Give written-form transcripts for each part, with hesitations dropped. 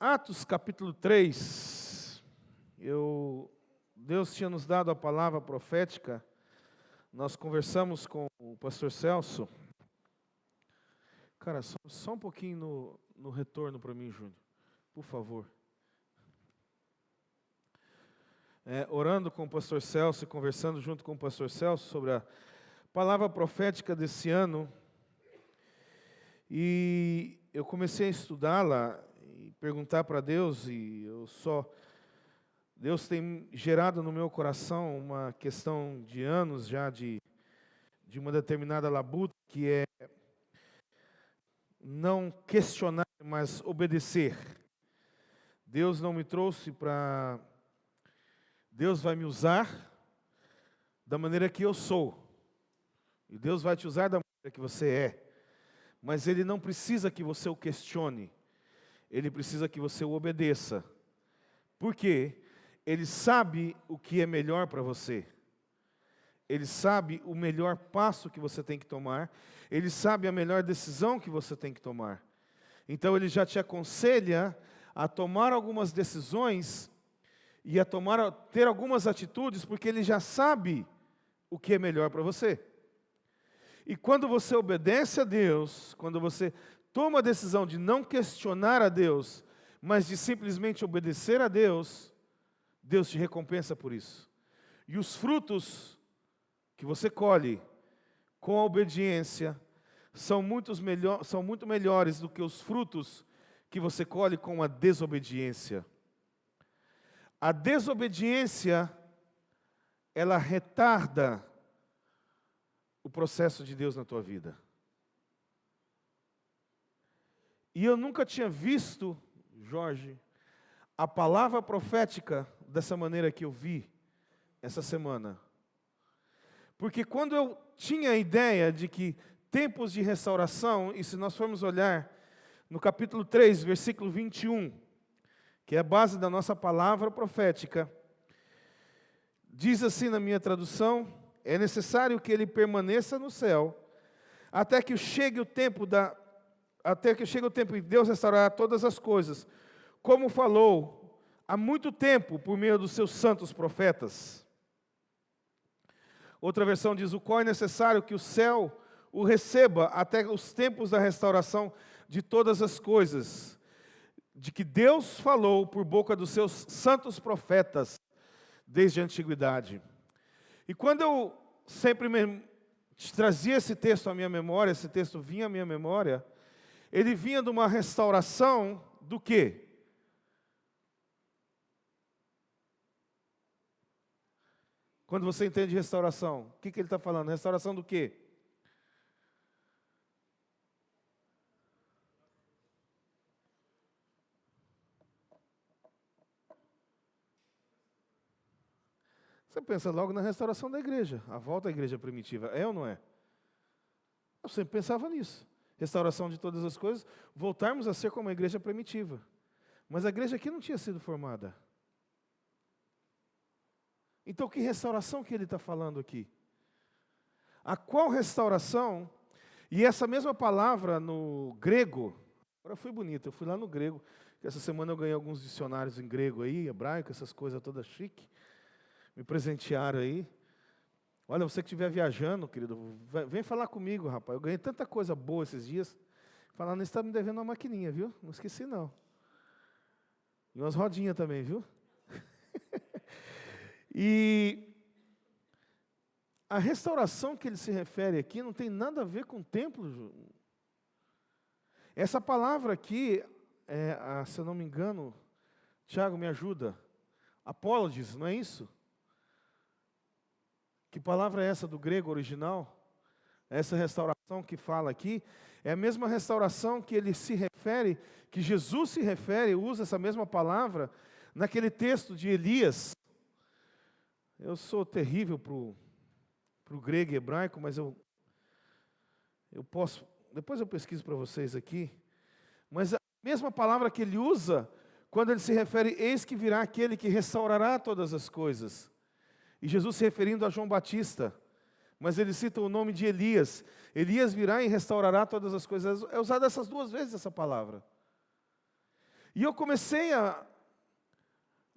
Atos capítulo 3, Deus tinha nos dado a palavra profética, nós conversamos com o pastor Celso. Cara, só um pouquinho no retorno para mim, Júnior, por favor. Orando com o pastor Celso e conversando junto com o pastor Celso sobre a palavra profética desse ano, e eu comecei a estudá-la e perguntar para Deus, Deus tem gerado no meu coração uma questão de anos já de uma determinada labuta, que é não questionar, mas obedecer. Deus não me trouxe para... Deus vai me usar da maneira que eu sou. E Deus vai te usar da maneira que você é. Mas Ele não precisa que você o questione. Ele precisa que você o obedeça. Por quê? Ele sabe o que é melhor para você. Ele sabe o melhor passo que você tem que tomar. Ele sabe a melhor decisão que você tem que tomar. Então Ele já te aconselha a tomar algumas decisões e a ter algumas atitudes, porque Ele já sabe o que é melhor para você. E quando você obedece a Deus, quando você toma a decisão de não questionar a Deus, mas de simplesmente obedecer a Deus, Deus te recompensa por isso. E os frutos que você colhe com a obediência são muito melhores do que os frutos que você colhe com a desobediência. A desobediência, ela retarda o processo de Deus na tua vida. E eu nunca tinha visto, Jorge, a palavra profética dessa maneira que eu vi essa semana. Porque quando eu tinha a ideia de que tempos de restauração, e se nós formos olhar no capítulo 3, versículo 21, que é a base da nossa palavra profética, diz assim na minha tradução: é necessário que ele permaneça no céu, até que chegue o tempo e Deus restaurará todas as coisas, como falou há muito tempo por meio dos seus santos profetas. Outra versão diz: o qual é necessário que o céu o receba até os tempos da restauração de todas as coisas, de que Deus falou por boca dos seus santos profetas desde a antiguidade. E quando eu sempre trazia esse texto à minha memória, esse texto vinha à minha memória, ele vinha de uma restauração do quê? Quando você entende restauração, o que ele está falando? Restauração do quê? Você pensa logo na restauração da igreja, a volta à igreja primitiva, é ou não é? Eu sempre pensava nisso. Restauração de todas as coisas, voltarmos a ser como a igreja primitiva. Mas a igreja aqui não tinha sido formada. Então, que restauração que ele está falando aqui? A qual restauração? E essa mesma palavra no grego, agora foi bonito, eu fui lá no grego, que essa semana eu ganhei alguns dicionários em grego aí, hebraico, essas coisas todas chique, me presentearam aí. Olha, você que estiver viajando, querido, vem falar comigo, rapaz, eu ganhei tanta coisa boa esses dias, falando nisso, está me devendo uma maquininha, viu? Não esqueci não. E umas rodinhas também, viu? E a restauração que ele se refere aqui não tem nada a ver com o templo. Essa palavra aqui, se eu não me engano, Tiago, me ajuda, apologies, não é isso? Que palavra é essa do grego original? Essa restauração que fala aqui, é a mesma restauração que ele se refere, que Jesus se refere, usa essa mesma palavra, naquele texto de Elias. Eu sou terrível para o grego e hebraico, mas eu posso, depois eu pesquiso para vocês aqui. Mas a mesma palavra que ele usa, quando ele se refere, eis que virá aquele que restaurará todas as coisas. E Jesus se referindo a João Batista, mas ele cita o nome de Elias. Elias virá e restaurará todas as coisas. É usada essas duas vezes essa palavra. E eu comecei a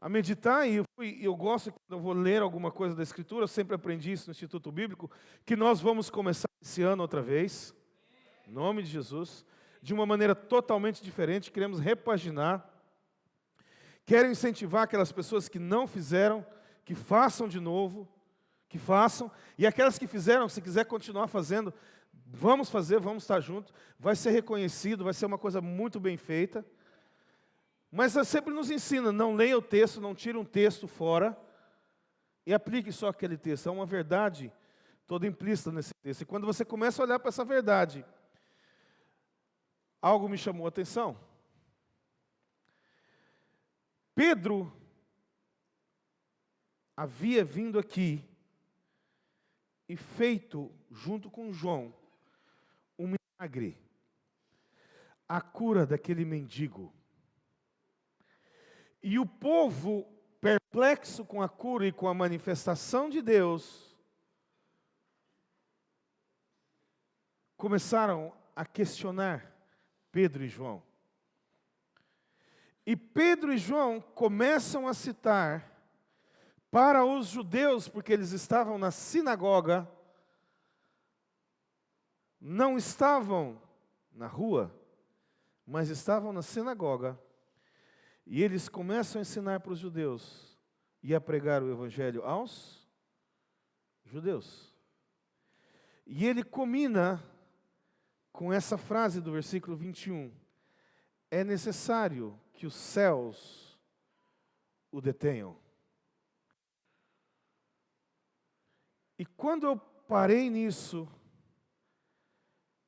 meditar, e eu gosto, quando eu vou ler alguma coisa da Escritura, eu sempre aprendi isso no Instituto Bíblico, que nós vamos começar esse ano outra vez, em nome de Jesus, de uma maneira totalmente diferente, queremos repaginar. Quero incentivar aquelas pessoas que não fizeram, que façam de novo, que façam, e aquelas que fizeram, se quiser continuar fazendo, vamos fazer, vamos estar juntos, vai ser reconhecido, vai ser uma coisa muito bem feita. Mas sempre nos ensina, não leia o texto, não tire um texto fora e aplique só aquele texto. Há uma verdade toda implícita nesse texto. E quando você começa a olhar para essa verdade, algo me chamou a atenção. Pedro havia vindo aqui e feito, junto com João, um milagre, a cura daquele mendigo. E o povo, perplexo com a cura e com a manifestação de Deus, começaram a questionar Pedro e João. E Pedro e João começam a citar para os judeus, porque eles estavam na sinagoga, não estavam na rua, mas estavam na sinagoga, e eles começam a ensinar para os judeus e a pregar o evangelho aos judeus. E ele culmina com essa frase do versículo 21. É necessário que os céus o detenham. E quando eu parei nisso,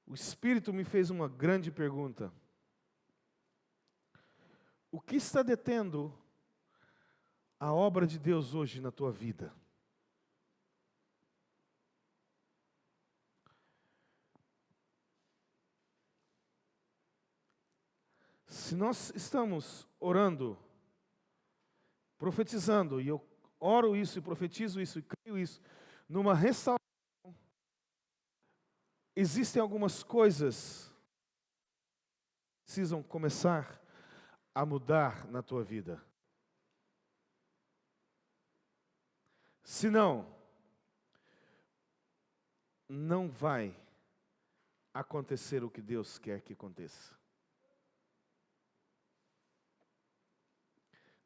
o Espírito me fez uma grande pergunta. O que está detendo a obra de Deus hoje na tua vida? Se nós estamos orando, profetizando, e eu oro isso e profetizo isso e creio isso, numa restauração, existem algumas coisas que precisam começar a mudar na tua vida. Senão, não vai acontecer o que Deus quer que aconteça.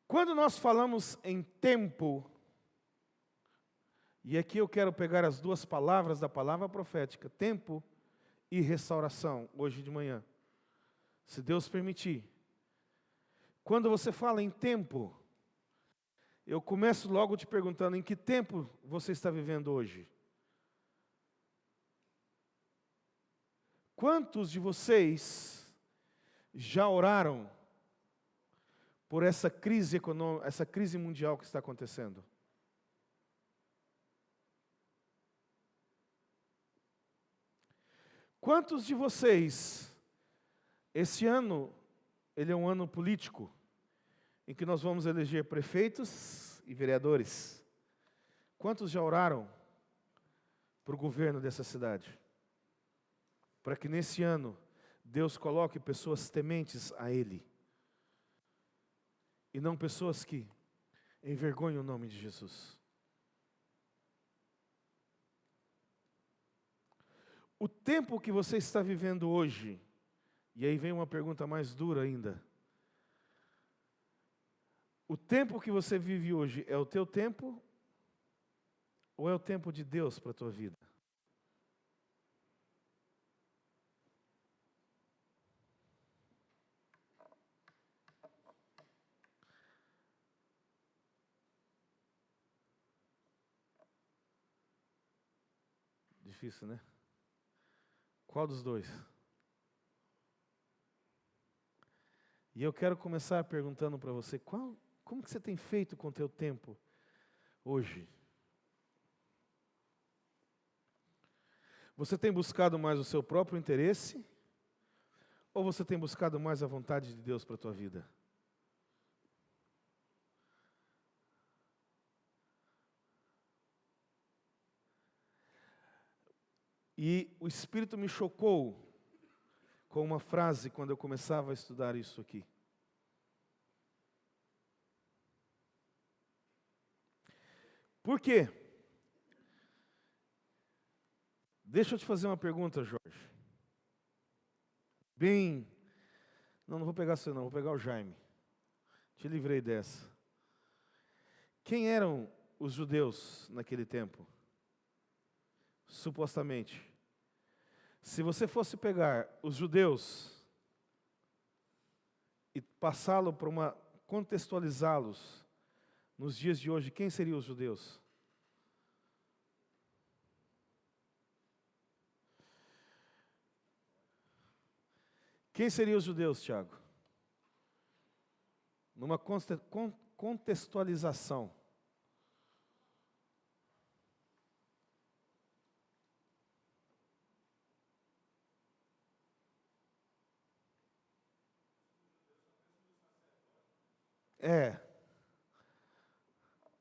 Quando nós falamos em tempo, e aqui eu quero pegar as duas palavras da palavra profética, tempo e restauração, hoje de manhã, se Deus permitir. Quando você fala em tempo, eu começo logo te perguntando, em que tempo você está vivendo hoje? Quantos de vocês já oraram por essa crise econômica, essa crise mundial que está acontecendo? Quantos de vocês, esse ano, ele é um ano político, em que nós vamos eleger prefeitos e vereadores. Quantos já oraram para o governo dessa cidade? Para que nesse ano, Deus coloque pessoas tementes a Ele. E não pessoas que envergonham o nome de Jesus. O tempo que você está vivendo hoje, e aí vem uma pergunta mais dura ainda. O tempo que você vive hoje é o teu tempo ou é o tempo de Deus para a tua vida? Difícil, né? Qual dos dois? E eu quero começar perguntando para você, como que você tem feito com o teu tempo hoje? Você tem buscado mais o seu próprio interesse? Ou você tem buscado mais a vontade de Deus para a tua vida? E o Espírito me chocou com uma frase quando eu começava a estudar isso aqui. Por quê? Deixa eu te fazer uma pergunta, Jorge. Bem, não vou pegar você não, vou pegar o Jaime. Te livrei dessa. Quem eram os judeus naquele tempo? Supostamente. Se você fosse pegar os judeus e passá-lo para contextualizá-los nos dias de hoje, quem seriam os judeus? Quem seriam os judeus, Tiago? Numa contextualização.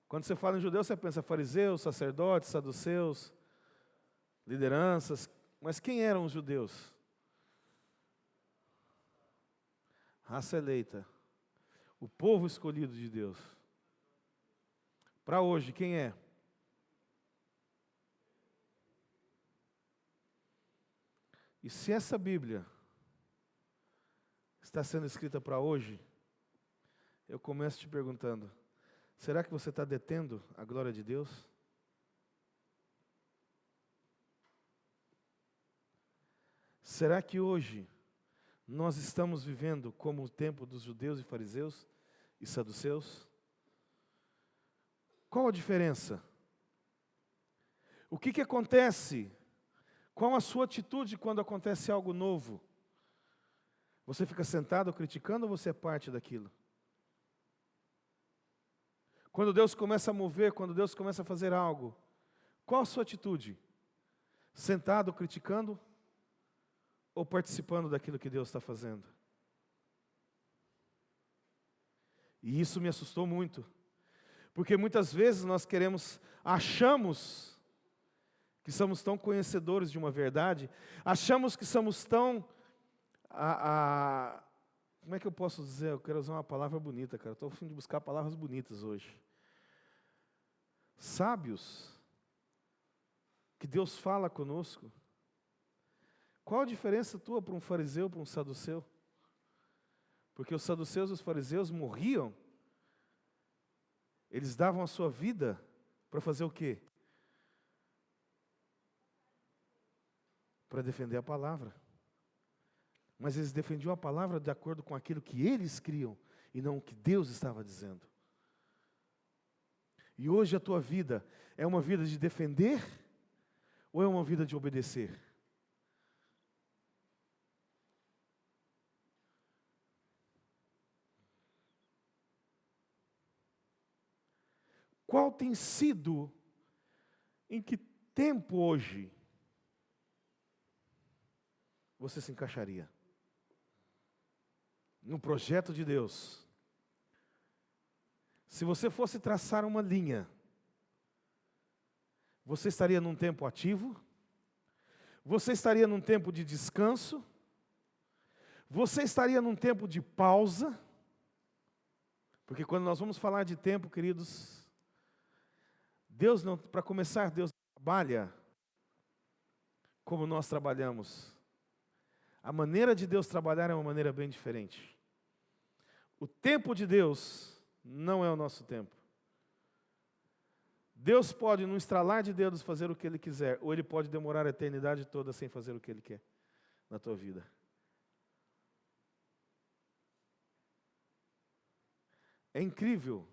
Quando você fala em judeu, você pensa fariseus, sacerdotes, saduceus, lideranças. Mas quem eram os judeus? Raça eleita. O povo escolhido de Deus. Para hoje, quem é? E se essa Bíblia está sendo escrita para hoje, eu começo te perguntando, será que você está detendo a glória de Deus? Será que hoje nós estamos vivendo como o tempo dos judeus e fariseus e saduceus? Qual a diferença? O que acontece? Qual a sua atitude quando acontece algo novo? Você fica sentado criticando ou você é parte daquilo? Quando Deus começa a mover, quando Deus começa a fazer algo, qual a sua atitude? Sentado criticando ou participando daquilo que Deus está fazendo? E isso me assustou muito, porque muitas vezes nós achamos que somos tão conhecedores de uma verdade, achamos que somos tão, como é que eu posso dizer? Eu quero usar uma palavra bonita, cara. Estou a fim de buscar palavras bonitas hoje. Sábios, que Deus fala conosco. Qual a diferença tua para um fariseu, para um saduceu? Porque os saduceus e os fariseus morriam, eles davam a sua vida para fazer o quê? Para defender a palavra. Mas eles defendiam a palavra de acordo com aquilo que eles criam e não o que Deus estava dizendo. E hoje a tua vida é uma vida de defender ou é uma vida de obedecer? Qual tem sido, em que tempo hoje você se encaixaria? No projeto de Deus. Se você fosse traçar uma linha, você estaria num tempo ativo? Você estaria num tempo de descanso? Você estaria num tempo de pausa? Porque quando nós vamos falar de tempo, queridos, Deus não, para começar, Deus não trabalha como nós trabalhamos. A maneira de Deus trabalhar é uma maneira bem diferente. O tempo de Deus não é o nosso tempo. Deus pode, num estralar de dedos, fazer o que Ele quiser, ou Ele pode demorar a eternidade toda sem fazer o que Ele quer na tua vida. É incrível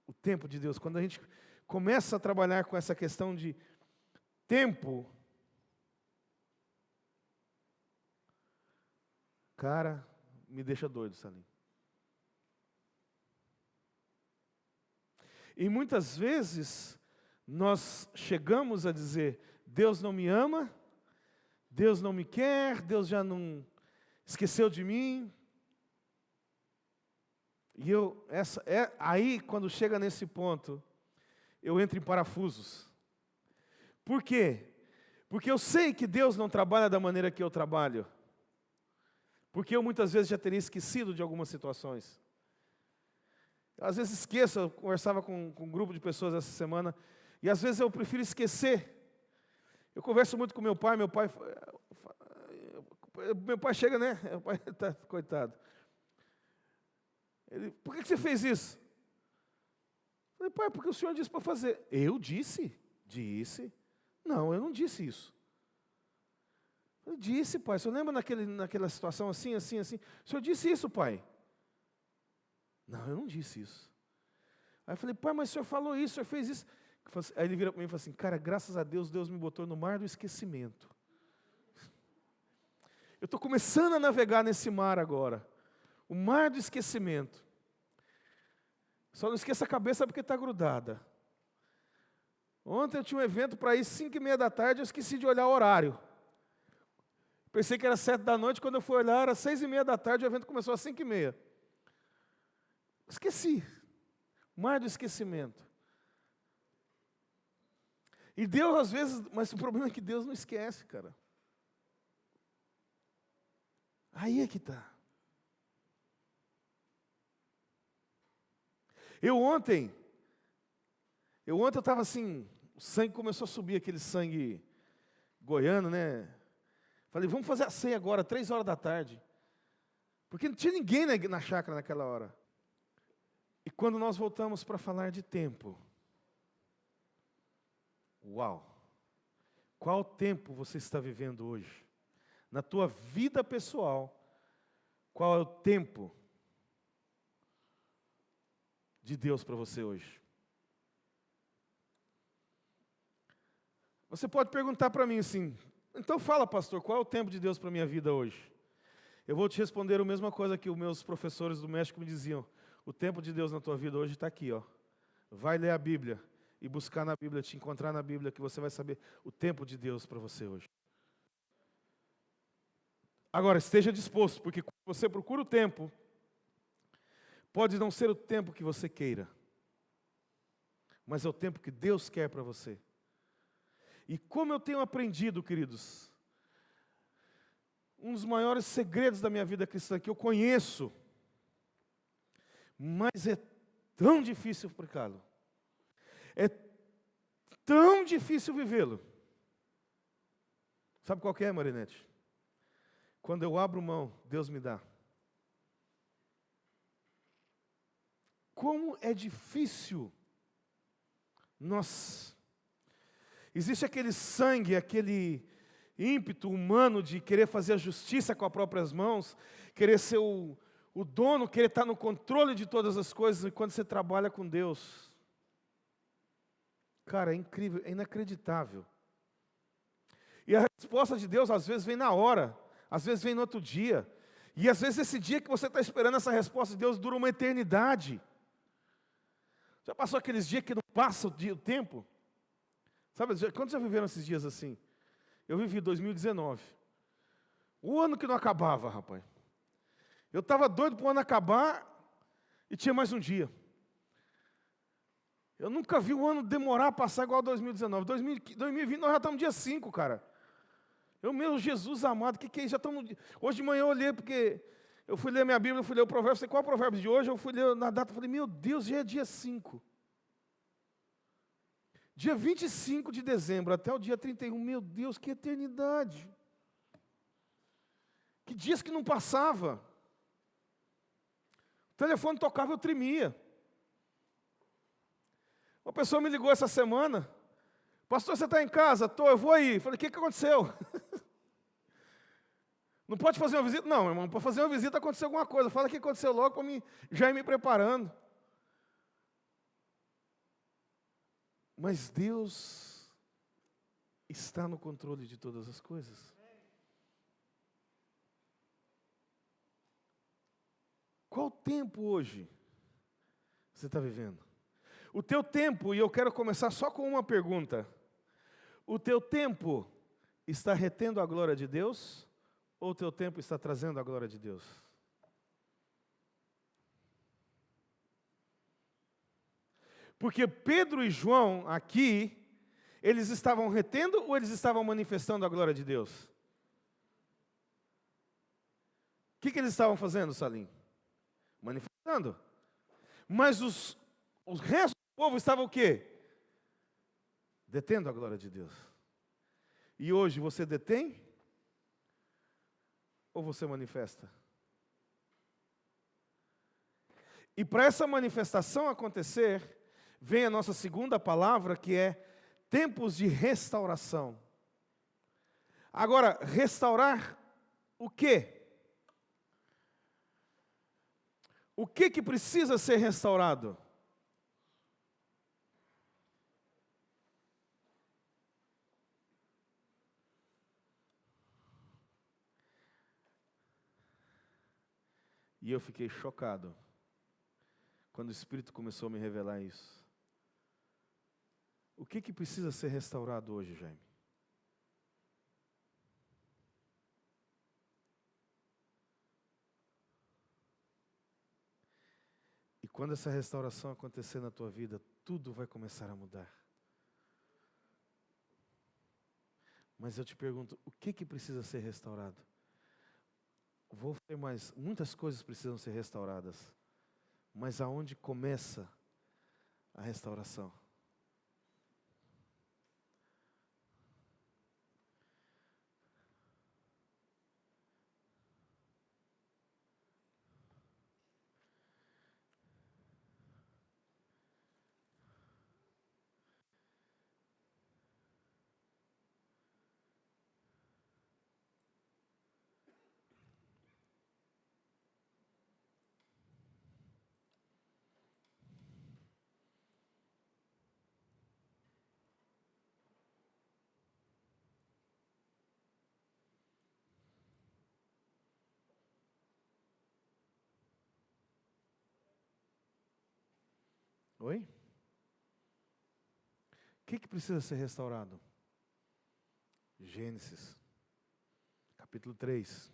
o tempo de Deus. Quando a gente começa a trabalhar com essa questão de tempo, cara, me deixa doido, Salim. E muitas vezes nós chegamos a dizer, Deus não me ama, Deus não me quer, Deus já não esqueceu de mim. E aí, quando chega nesse ponto, eu entro em parafusos. Por quê? Porque eu sei que Deus não trabalha da maneira que eu trabalho. Porque eu muitas vezes já teria esquecido de algumas situações. Às vezes esqueço, eu conversava com um grupo de pessoas essa semana, E às vezes eu prefiro esquecer. Eu converso muito com meu pai chega, né? Meu pai tá, coitado. Ele, por que você fez isso? Eu falei, pai, porque o senhor disse para fazer. Eu disse? Disse. Não, eu não disse isso. Eu disse, pai. O senhor lembra naquela situação assim? O senhor disse isso, pai? Não, eu não disse isso. Aí eu falei, pai, mas o senhor falou isso, o senhor fez isso. Aí ele vira para mim e fala assim, cara, graças a Deus, Deus me botou no mar do esquecimento. Eu estou começando a navegar nesse mar agora. O mar do esquecimento. Só não esqueça a cabeça porque está grudada. Ontem eu tinha um evento para ir 5:30 da tarde, eu esqueci de olhar o horário. Pensei que era 7 da noite, quando eu fui olhar era 6:30 da tarde, o evento começou às 5:30. Esqueci. Mar do esquecimento. E Deus às vezes, mas o problema é que Deus não esquece, cara. Aí é que está. Eu ontem eu estava assim, o sangue começou a subir, aquele sangue goiano, né? Falei, vamos fazer a ceia agora, 3 horas da tarde. Porque não tinha ninguém na chácara naquela hora. E quando nós voltamos para falar de tempo, uau! Qual tempo você está vivendo hoje? Na tua vida pessoal, qual é o tempo de Deus para você hoje? Você pode perguntar para mim assim, então fala, pastor, qual é o tempo de Deus para a minha vida hoje? Eu vou te responder a mesma coisa que os meus professores do México me diziam. O tempo de Deus na tua vida hoje está aqui, ó. Vai ler a Bíblia e buscar na Bíblia, te encontrar na Bíblia, que você vai saber o tempo de Deus para você hoje. Agora, esteja disposto, porque quando você procura o tempo, pode não ser o tempo que você queira, mas é o tempo que Deus quer para você. E como eu tenho aprendido, queridos, um dos maiores segredos da minha vida cristã que eu conheço, mas é tão difícil aplicá-lo, é tão difícil vivê-lo. Sabe qual que é, Marinete? Quando eu abro mão, Deus me dá. Como é difícil existe aquele sangue, aquele ímpeto humano de querer fazer a justiça com as próprias mãos, querer ser o dono, querer estar no controle de todas as coisas, e quando você trabalha com Deus, cara, é incrível, é inacreditável. E a resposta de Deus às vezes vem na hora, às vezes vem no outro dia, e às vezes esse dia que você está esperando essa resposta de Deus dura uma eternidade. Já passou aqueles dias que não passa o tempo? Sabe, quantos já viveram esses dias assim? Eu vivi 2019. O ano que não acabava, rapaz. Eu estava doido para o ano acabar e tinha mais um dia. Eu nunca vi o ano demorar a passar igual a 2019. 2020 nós já estamos no dia 5, cara. Meu Jesus amado, que é isso? Já estamos hoje de manhã eu olhei, porque eu fui ler minha Bíblia, eu fui ler o provérbio, sei qual é o provérbio de hoje, eu fui ler na data, falei, meu Deus, já é dia 5. Dia 25 de dezembro até o dia 31, meu Deus, que eternidade. Que dias que não passava. O telefone tocava, eu tremia. Uma pessoa me ligou essa semana. Pastor, você está em casa? Estou, eu vou aí. Falei, o que aconteceu? Não pode fazer uma visita? Não, irmão, para fazer uma visita aconteceu alguma coisa. Fala o que aconteceu logo para já ir me preparando. Mas Deus está no controle de todas as coisas. Qual tempo hoje você está vivendo? O teu tempo, e eu quero começar só com uma pergunta. O teu tempo está retendo a glória de Deus? Ou o teu tempo está trazendo a glória de Deus? Porque Pedro e João aqui, eles estavam retendo ou eles estavam manifestando a glória de Deus? O que eles estavam fazendo, Salim? Manifestando. Mas os restos do povo estavam o quê? detendo a glória de Deus. E hoje você detém? Ou você manifesta? E para essa manifestação acontecer, vem a nossa segunda palavra, que é tempos de restauração. Agora, restaurar o quê? O que precisa ser restaurado? E eu fiquei chocado quando o Espírito começou a me revelar isso. O que precisa ser restaurado hoje, Jaime? E quando essa restauração acontecer na tua vida, tudo vai começar a mudar. Mas eu te pergunto, o que precisa ser restaurado? Vou ter mais, muitas coisas precisam ser restauradas. Mas aonde começa a restauração? Oi? O que precisa ser restaurado? Gênesis, capítulo 3,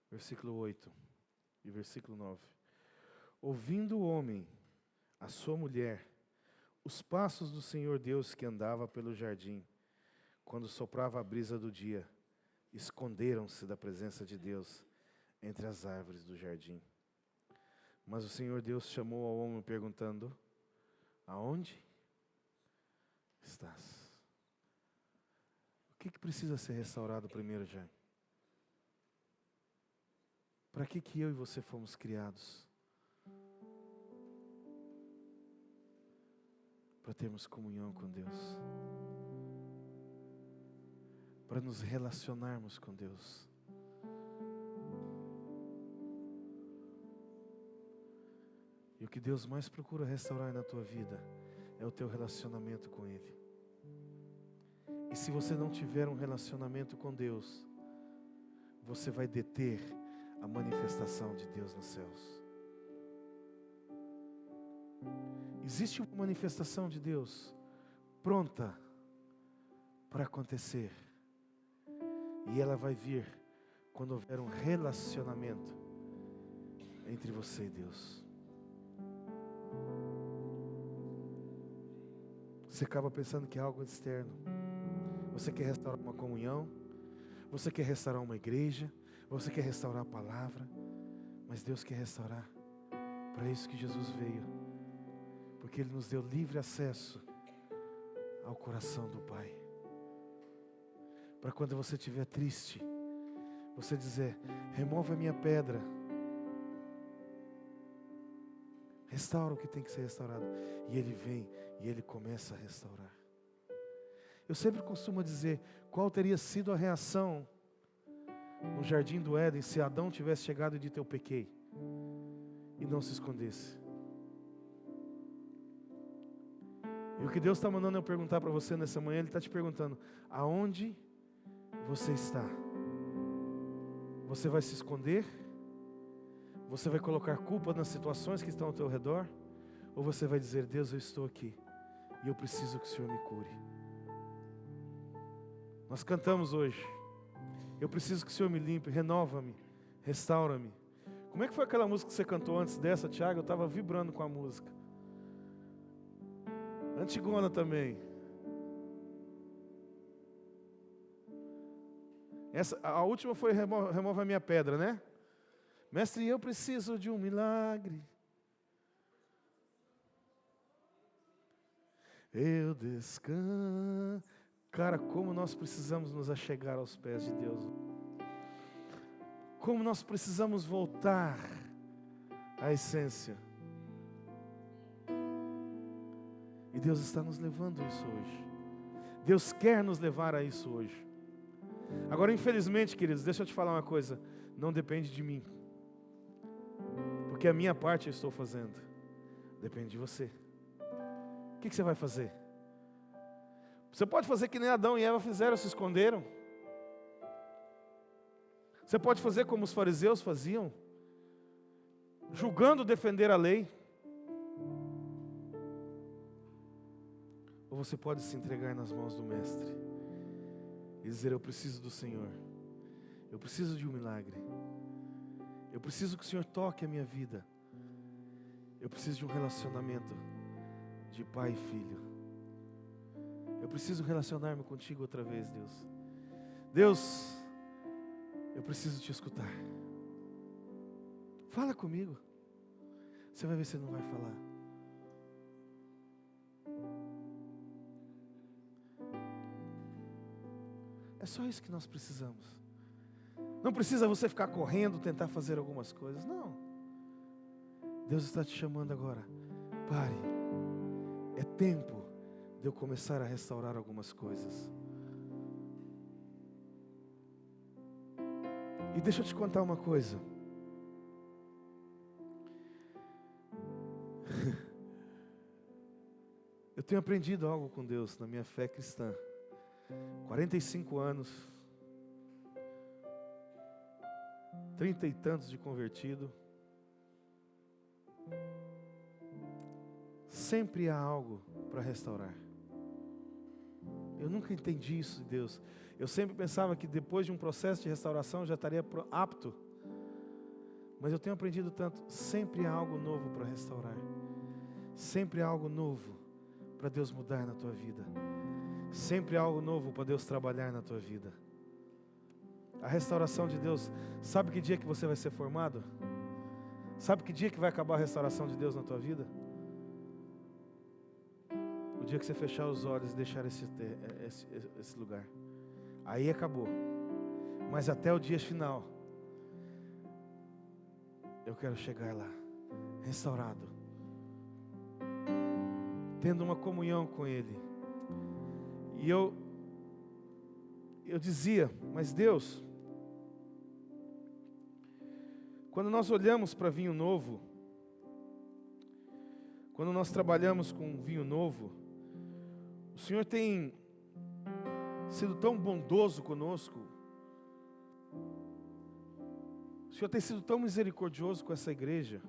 versículo 8 e versículo 9. Ouvindo o homem, a sua mulher, os passos do Senhor Deus que andava pelo jardim, quando soprava a brisa do dia, esconderam-se da presença de Deus entre as árvores do jardim. Mas o Senhor Deus chamou ao homem perguntando: aonde estás? O que precisa ser restaurado primeiro, Jaime? Para que eu e você fomos criados? Para termos comunhão com Deus. Para nos relacionarmos com Deus. E o que Deus mais procura restaurar na tua vida é o teu relacionamento com Ele. E se você não tiver um relacionamento com Deus, você vai deter a manifestação de Deus nos céus. Existe uma manifestação de Deus pronta para acontecer. E ela vai vir quando houver um relacionamento entre você e Deus. Você acaba pensando que é algo externo. Você quer restaurar uma comunhão, você quer restaurar uma igreja, você quer restaurar a palavra, mas Deus quer restaurar. Para isso que Jesus veio, porque Ele nos deu livre acesso ao coração do Pai. Para quando você estiver triste, você dizer: remove a minha pedra, restaura o que tem que ser restaurado. E Ele vem e Ele começa a restaurar. Eu sempre costumo dizer, qual teria sido a reação no jardim do Éden se Adão tivesse chegado e dito: eu pequei, e não se escondesse. E o que Deus está mandando eu perguntar para você nessa manhã, Ele está te perguntando: aonde você está? Você vai se esconder? Você vai colocar culpa nas situações que estão ao teu redor? Ou você vai dizer: Deus, eu estou aqui e eu preciso que o Senhor me cure? Nós cantamos hoje: eu preciso que o Senhor me limpe, renova-me, restaura-me. Como é que foi aquela música que você cantou antes dessa, Tiago? Eu estava vibrando com a música. Antigona também. A última foi remova a minha pedra, né? Mestre, eu preciso de um milagre. eu descanso. Cara, como nós precisamos nos achegar aos pés de Deus. Como nós precisamos voltar à essência. E Deus está nos levando a isso hoje. Deus quer nos levar a isso hoje. Agora, infelizmente, queridos, deixa eu te falar uma coisa. Não depende de mim. Porque a minha parte eu estou fazendo. Depende de você. O que você vai fazer? Você pode fazer que nem Adão e Eva fizeram, se esconderam. Você pode fazer como os fariseus faziam, julgando defender a lei. Ou você pode se entregar nas mãos do Mestre e dizer: eu preciso do Senhor, eu preciso de um milagre, eu preciso que o Senhor toque a minha vida, eu preciso de um relacionamento de pai e filho, eu preciso relacionar-me contigo outra vez, Deus. Deus, eu preciso te escutar. Fala comigo. Você vai ver se ele não vai falar. É só isso que nós precisamos. Não precisa você ficar correndo, tentar fazer algumas coisas. Não. Deus está te chamando agora. Pare. É tempo de eu começar a restaurar algumas coisas. E deixa eu te contar uma coisa. Eu tenho aprendido algo com Deus na minha fé cristã. 45 anos, 30 e tantos de convertido. Sempre há algo para restaurar. Eu nunca entendi isso de Deus. Eu sempre pensava que depois de um processo de restauração eu já estaria apto. Mas eu tenho aprendido tanto. Sempre há algo novo para restaurar. Sempre há algo novo para Deus mudar na tua vida. Sempre há algo novo para Deus trabalhar na tua vida. A restauração de Deus, sabe que dia que você vai ser formado? Sabe que dia que vai acabar a restauração de Deus na tua vida? O dia que você fechar os olhos e deixar esse lugar. Aí acabou. Mas até o dia final, eu quero chegar lá, restaurado, tendo uma comunhão com Ele. E eu dizia: mas Deus, quando nós olhamos para vinho novo, quando nós trabalhamos com vinho novo, o Senhor tem sido tão bondoso conosco, o Senhor tem sido tão misericordioso com essa igreja.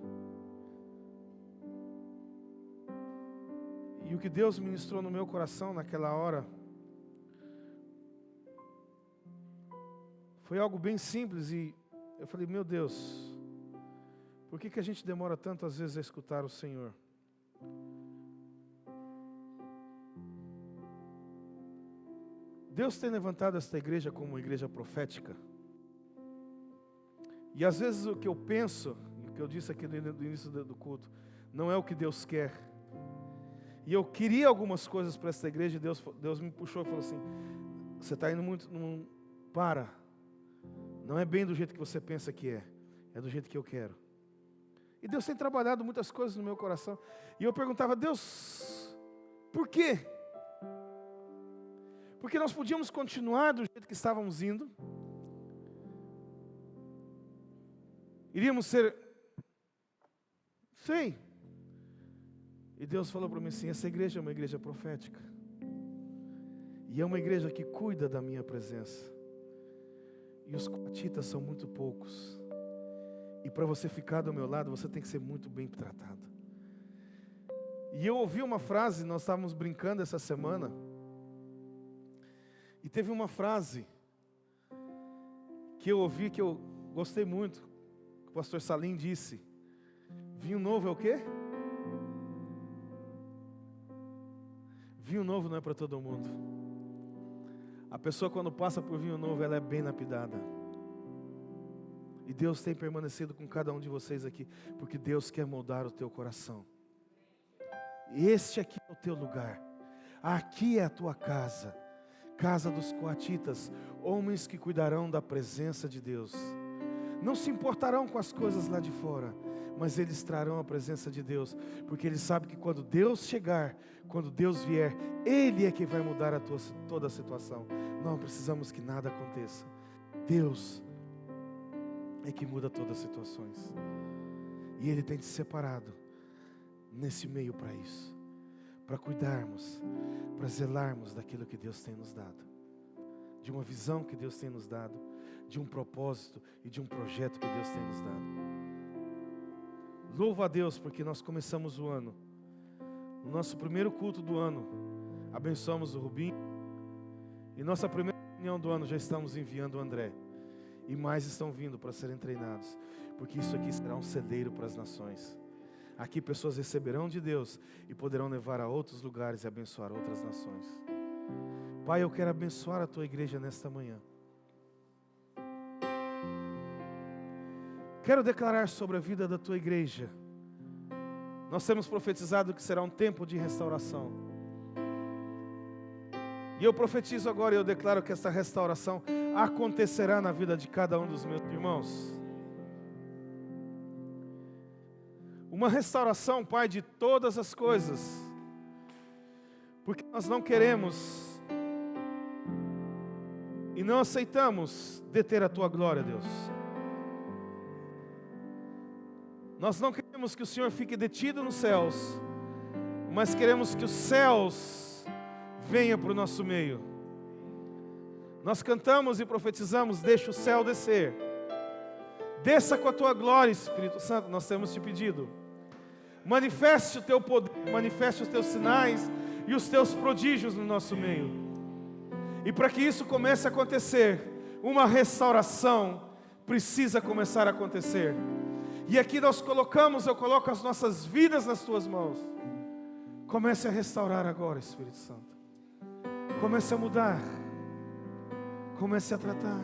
E o que Deus ministrou no meu coração naquela hora foi algo bem simples, e eu falei: meu Deus, por que a gente demora tanto às vezes a escutar o Senhor? Deus tem levantado esta igreja como uma igreja profética. E às vezes o que eu penso, o que eu disse aqui no início do culto, não é o que Deus quer. E eu queria algumas coisas para esta igreja, e Deus me puxou e falou assim: você está indo muito, para. Não é bem do jeito que você pensa que é do jeito que eu quero. E Deus tem trabalhado muitas coisas no meu coração. E eu perguntava: Deus, por quê? Porque nós podíamos continuar do jeito que estávamos indo. Iríamos ser... Sei. E Deus falou para mim assim: essa igreja é uma igreja profética. E é uma igreja que cuida da minha presença. E os coatitas são muito poucos. E para você ficar do meu lado, você tem que ser muito bem tratado. E eu ouvi uma frase, nós estávamos brincando essa semana. E teve uma frase que eu ouvi, que eu gostei muito, que o pastor Salim disse: vinho novo é o quê? Vinho novo não é para todo mundo. A pessoa, quando passa por vinho novo, ela é bem lapidada. E Deus tem permanecido com cada um de vocês aqui, porque Deus quer moldar o teu coração. E este aqui é o teu lugar. aqui é a tua casa, casa dos coatitas, homens que cuidarão da presença de Deus. Não se importarão com as coisas lá de fora, mas eles trarão a presença de Deus, porque eles sabem que quando Deus chegar, quando Deus vier, Ele é quem vai mudar toda a situação. Não precisamos que nada aconteça. Deus é que muda todas as situações. E Ele tem te separado nesse meio para isso, para cuidarmos, para zelarmos daquilo que Deus tem nos dado, de uma visão que Deus tem nos dado, de um propósito e de um projeto que Deus tem nos dado. Louvo a Deus porque nós começamos o ano, no nosso primeiro culto do ano, abençoamos o Rubinho, e nossa primeira reunião do ano já estamos enviando o André, e mais estão vindo para serem treinados, porque isso aqui será um celeiro para as nações. Aqui pessoas receberão de Deus e poderão levar a outros lugares e abençoar outras nações. Pai, eu quero abençoar a tua igreja nesta manhã. Quero declarar sobre a vida da tua igreja. Nós temos profetizado que será um tempo de restauração. E eu profetizo agora e eu declaro que essa restauração acontecerá na vida de cada um dos meus irmãos. Uma restauração, Pai, de todas as coisas. Porque nós não queremos e não aceitamos deter a tua glória, Deus. Nós não queremos que o Senhor fique detido nos céus, mas queremos que os céus venham para o nosso meio. Nós cantamos e profetizamos, deixa o céu descer. Desça com a tua glória, Espírito Santo, nós temos te pedido. Manifeste o teu poder, manifeste os teus sinais e os teus prodígios no nosso meio. E para que isso comece a acontecer, uma restauração precisa começar a acontecer. E aqui eu coloco as nossas vidas nas tuas mãos. Comece a restaurar agora, Espírito Santo. Comece a mudar. Comece a tratar.